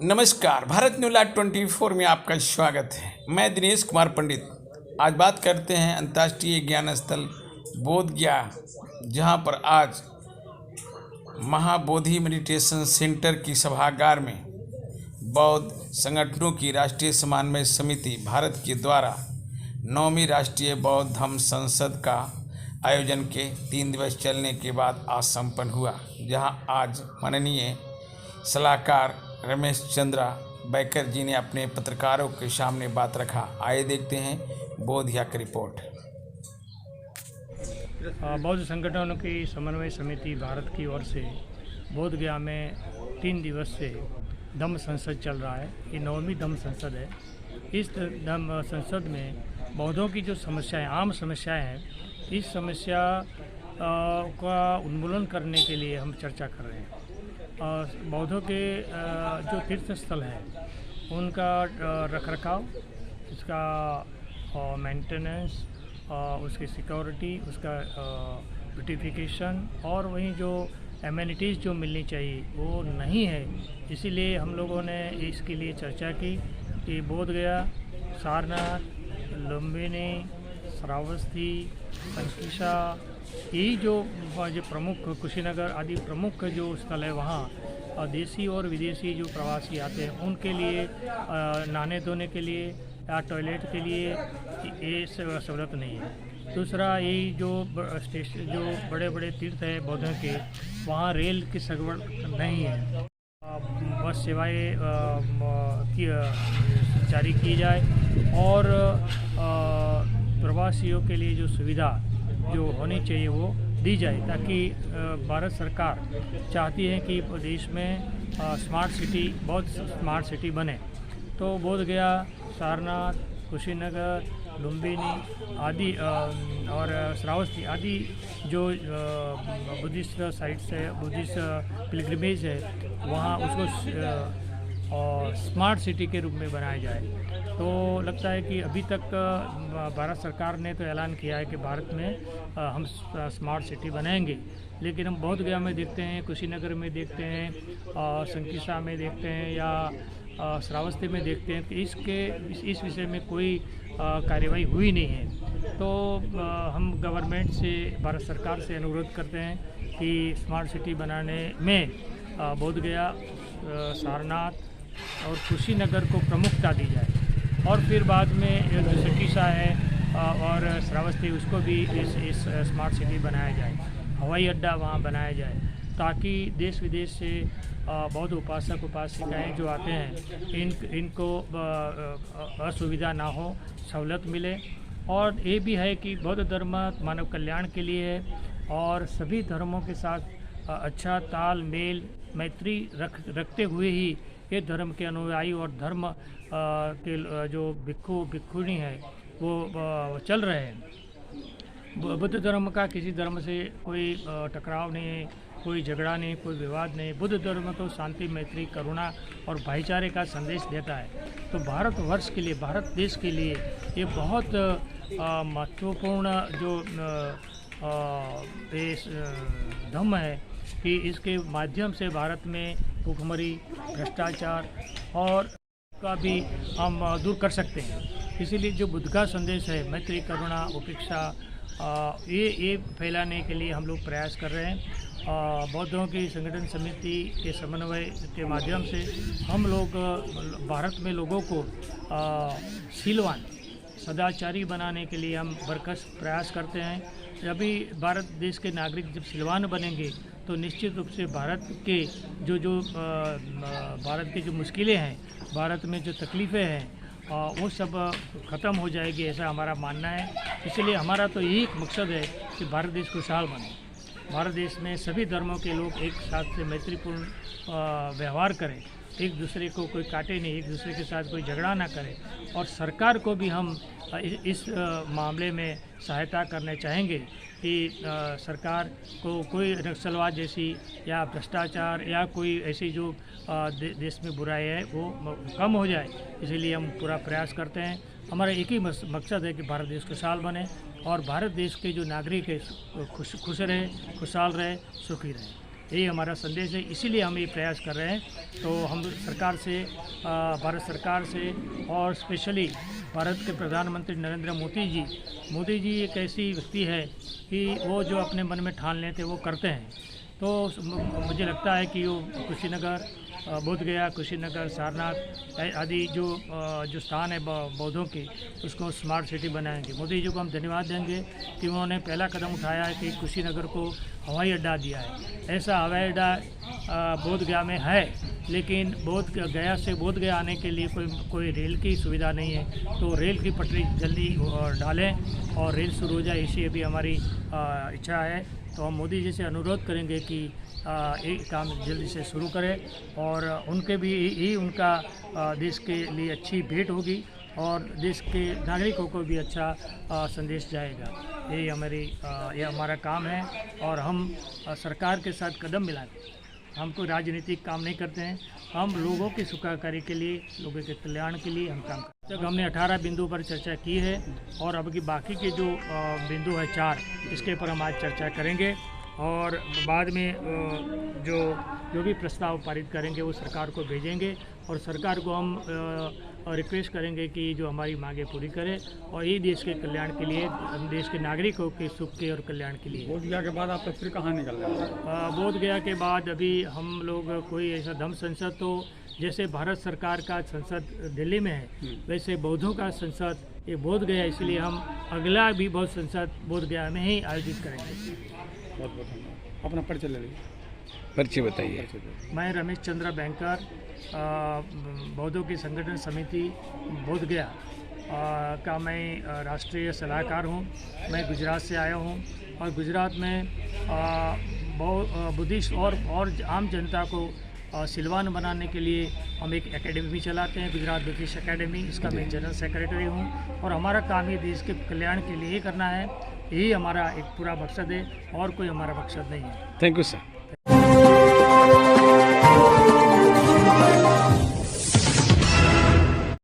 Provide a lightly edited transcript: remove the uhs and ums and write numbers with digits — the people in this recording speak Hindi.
नमस्कार, भारत न्यूज़ लाइव 24 में आपका स्वागत है। मैं दिनेश कुमार पंडित। आज बात करते हैं अंतर्राष्ट्रीय ज्ञान स्थल बोध गया, जहां पर आज महाबोधि मेडिटेशन सेंटर की सभागार में बौद्ध संगठनों की राष्ट्रीय समन्वय समिति भारत के द्वारा 9वीं राष्ट्रीय बौद्ध धम्म संसद का आयोजन के 3 दिवस चलने के बाद आज संपन्न हुआ, जहां आज माननीय सलाहकार रमेश चंद्रा बैकर जी ने अपने पत्रकारों के सामने बात रखा। आइए देखते हैं बोध गया की रिपोर्ट। बौद्ध संगठनों की समन्वय समिति भारत की ओर से बोध गया में 3 दिवस से धम्म संसद चल रहा है। ये 9वीं धम्म संसद है। इस धम्म संसद में बौद्धों की जो समस्याएं, आम समस्याएं हैं, इस समस्या का उन्मूलन करने के लिए हम चर्चा कर रहे हैं। बौद्धों के जो तीर्थ स्थल हैं उनका रखरखाव, उसका मेंटेनेंस, उसकी सिक्योरिटी, उसका ब्यूटिफिकेशन और वहीं जो एमेनिटीज़ जो मिलनी चाहिए वो नहीं है। इसीलिए हम लोगों ने इसके लिए चर्चा की कि बोध गया, सारनाथ, लुम्बिनी, श्रावस्ती, संकीसा, यही जो प्रमुख कुशीनगर आदि प्रमुख जो स्थल है, वहाँ देशी और विदेशी जो प्रवासी आते हैं उनके लिए नहाने धोने के लिए या टॉयलेट के लिए ये सहूलत नहीं है। दूसरा, यही जो बड़े बड़े तीर्थ है बौद्धों के, वहाँ रेल की सगवड़ नहीं है। बस सेवाएं जारी की जाए और प्रवासियों के लिए जो सुविधा जो होनी चाहिए वो दी जाए, ताकि भारत सरकार चाहती है कि देश में स्मार्ट सिटी, बहुत स्मार्ट सिटी बने। तो बोध गया, सारनाथ, कुशीनगर, लुम्बिनी आदि और श्रावस्ती आदि जो बुद्धिस्ट साइट्स है, बुद्धिस्ट पिलग्रिमेज है, वहाँ उसको स्मार्ट सिटी के रूप में बनाया जाए। तो लगता है कि अभी तक भारत सरकार ने तो ऐलान किया है कि भारत में हम स्मार्ट सिटी बनाएंगे, लेकिन हम बोध गया में देखते हैं, कुशीनगर में देखते हैं, संकीसा में देखते हैं या श्रावस्ती में देखते हैं कि इस विषय में कोई कार्रवाई हुई नहीं है। तो हम गवर्नमेंट से, भारत सरकार से अनुरोध करते हैं कि स्मार्ट सिटी बनाने में बोध गया, सारनाथ और कुशीनगर को प्रमुखता दी जाए और फिर बाद में जो संकीसा है और श्रावस्ती, उसको भी इस स्मार्ट सिटी बनाया जाए। हवाई अड्डा वहाँ बनाया जाए, ताकि देश विदेश से बौद्ध उपासक उपासिकाएँ जो आते हैं इनको असुविधा ना हो, सहूलत मिले। और ये भी है कि बौद्ध धर्म मानव कल्याण के लिए है और सभी धर्मों के साथ अच्छा तालमेल, मैत्री रखते हुए ही ये धर्म के अनुयायी और धर्म के जो भिक्खु भिक्खुनी है वो चल रहे हैं। बुद्ध धर्म का किसी धर्म से कोई टकराव नहीं है, कोई झगड़ा नहीं, कोई विवाद नहीं। बुद्ध धर्म तो शांति, मैत्री, करुणा और भाईचारे का संदेश देता है। तो भारतवर्ष के लिए, भारत देश के लिए ये बहुत महत्वपूर्ण जो धम्म है कि इसके माध्यम से भारत में भूखमरी, भ्रष्टाचार और का भी हम दूर कर सकते हैं। इसीलिए जो बुद्ध का संदेश है, मैत्री, करुणा, उपेक्षा, ये फैलाने के लिए हम लोग प्रयास कर रहे हैं। बौद्धों की संगठन समिति के समन्वय के माध्यम से हम लोग भारत में लोगों को शीलवान, सदाचारी बनाने के लिए हम बरकस प्रयास करते हैं। अभी भारत देश के नागरिक जब शीलवान बनेंगे तो निश्चित रूप से भारत के भारत की जो मुश्किलें हैं, भारत में जो तकलीफ़ें हैं, वो सब ख़त्म हो जाएगी, ऐसा हमारा मानना है। इसलिए हमारा तो यही एक मकसद है कि भारत देश खुशहाल बने, भारत देश में सभी धर्मों के लोग एक साथ से मैत्रीपूर्ण व्यवहार करें, एक दूसरे को कोई काटे नहीं, एक दूसरे के साथ कोई झगड़ा ना करे। और सरकार को भी हम इस मामले में सहायता करने चाहेंगे कि सरकार को कोई नक्सलवाद जैसी या भ्रष्टाचार या कोई ऐसी जो देश में बुराई है वो कम हो जाए। इसीलिए हम पूरा प्रयास करते हैं। हमारा एक ही मकसद है कि भारत देश खुशहाल बने और भारत देश के जो नागरिक है खुश रहे, खुशहाल रहे, सुखी रहे। यही हमारा संदेश है, इसीलिए हम ये प्रयास कर रहे हैं। तो हम सरकार से, भारत सरकार से और स्पेशली भारत के प्रधानमंत्री नरेंद्र मोदी जी एक ऐसी व्यक्ति है कि वो जो अपने मन में ठान लेते वो करते हैं। तो मुझे लगता है कि वो कुशीनगर, बोधगया, कुशीनगर, सारनाथ आदि जो स्थान है बौद्धों की, उसको स्मार्ट सिटी बनाएंगे। मोदी जी को हम धन्यवाद देंगे कि उन्होंने पहला कदम उठाया है कि कुशीनगर को हवाई अड्डा दिया है। ऐसा हवाई अड्डा बोधगया में है, लेकिन बोधगया से बोधगया आने के लिए कोई रेल की सुविधा नहीं है। तो रेल की पटरी जल्दी डालें और रेल शुरू हो जाए, इसी अभी हमारी इच्छा है। तो हम मोदी जी से अनुरोध करेंगे कि ये काम जल्दी से शुरू करें और उनके भी यही उनका देश के लिए अच्छी भेंट होगी और देश के नागरिकों को भी अच्छा संदेश जाएगा। ये हमारा काम है और हम सरकार के साथ कदम मिलाते हैं। हम कोई राजनीतिक काम नहीं करते हैं, हम लोगों की सुखाकारी के लिए, लोगों के कल्याण के लिए हम काम करते हैं। हमने 18 बिंदु पर चर्चा की है और अब की बाकी के जो बिंदु है 4, इसके ऊपर हम आज चर्चा करेंगे और बाद में जो भी प्रस्ताव पारित करेंगे वो सरकार को भेजेंगे और सरकार को हम रिक्वेस्ट करेंगे कि जो हमारी मांगें पूरी करे और ये देश के कल्याण के लिए, देश के नागरिकों के सुख के और कल्याण के लिए। बोधगया के बाद आप फिर कहाँ निकल रहे हैं? बोधगया के बाद अभी हम लोग कोई ऐसा धम्म संसद, तो जैसे भारत सरकार का संसद दिल्ली में है, वैसे बौद्धों का संसद ये बोधगया, इसलिए हम अगला भी बौद्ध संसद बोधगया में ही आयोजित करेंगे। बहुत बहुत धन्यवाद। अपना परिचय ले लीजिए। परिचय बताइए। मैं रमेश चंद्र बैंकर, बौद्धों की संगठन समिति बोधगया का मैं राष्ट्रीय सलाहकार हूँ। मैं गुजरात से आया हूँ और गुजरात में बुद्धिस्ट और आम जनता को सिलवान बनाने के लिए हम एक एकेडमी भी चलाते हैं, गुजरात बुद्धिस्ट एकेडमी। इसका मैं जनरल सेक्रेटरी हूँ और हमारा काम ये देश के कल्याण के लिए ही करना है। यही हमारा एक पूरा मकसद है और कोई हमारा मकसद नहीं है। Thank you sir.